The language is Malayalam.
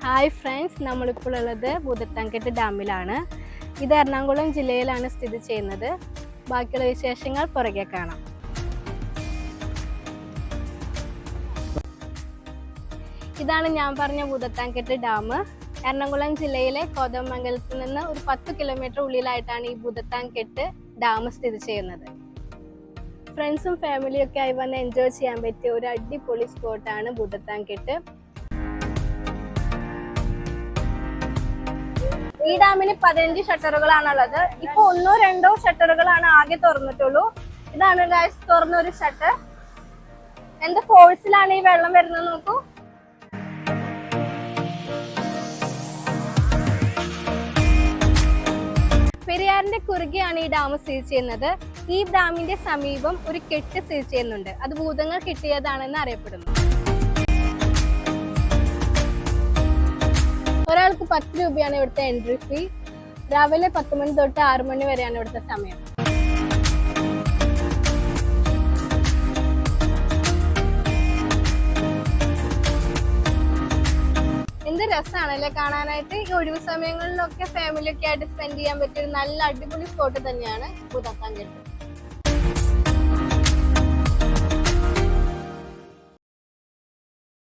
ഹായ് ഫ്രണ്ട്സ്, നമ്മളിപ്പോൾ ഉള്ളത് ഭൂതത്താൻകെട്ട് ഡാമിലാണ്. ഇത് എറണാകുളം ജില്ലയിലാണ് സ്ഥിതി ചെയ്യുന്നത്. ബാക്കിയുള്ള വിശേഷങ്ങൾ പുറകെ കാണാം. ഇതാണ് ഞാൻ പറഞ്ഞ ഭൂതത്താൻകെട്ട് ഡാം. എറണാകുളം ജില്ലയിലെ കോതമംഗലത്ത് നിന്ന് ഒരു 10 കിലോമീറ്റർ ഉള്ളിലായിട്ടാണ് ഈ ഭൂതത്താൻകെട്ട് ഡാം സ്ഥിതി ചെയ്യുന്നത്. ഫ്രണ്ട്സും ഫാമിലിയും ഒക്കെ ആയി വന്ന് എൻജോയ് ചെയ്യാൻ പറ്റിയ ഒരു അടിപൊളി സ്പോട്ടാണ് ഭൂതത്താൻകെട്ട്. ഈ ഡാമിന് 15 ഷട്ടറുകളാണുള്ളത്. ഇപ്പൊ 1-2 ഷട്ടറുകളാണ് ആകെ തുറന്നിട്ടുള്ളൂ. ഇതാണ് ഗൈസ് തുറന്നൊരു ഷട്ടർ. എന്ത് ഫോഴ്സിലാണ് ഈ വെള്ളം വരുന്നത് നോക്കൂ. പെരിയാറിന്റെ കുറുകെയാണ് ഈ ഡാം സ്ഥിതി ചെയ്യുന്നത്. ഈ ഡാമിന്റെ സമീപം ഒരു കെട്ട് സ്ഥിതി ചെയ്യുന്നുണ്ട്. അത് ഭൂതങ്ങൾ കെട്ടിയതാണെന്ന് അറിയപ്പെടുന്നു. ഒരാൾക്ക് 10 രൂപയാണ് ഇവിടുത്തെ എൻട്രി ഫീ. രാവിലെ 10 മണി തൊട്ട് 6 മണി വരെയാണ് ഇവിടുത്തെ സമയം. എന്ത് രസമാണല്ലേ കാണാനായിട്ട്. ഈ ഒഴിവ് സമയങ്ങളിലൊക്കെ ഫാമിലി ഒക്കെ ആയിട്ട് സ്പെൻഡ് ചെയ്യാൻ പറ്റിയ ഒരു നല്ല അടിപൊളി സ്പോട്ട് തന്നെയാണ് ഭൂതത്താൻകെട്ട്.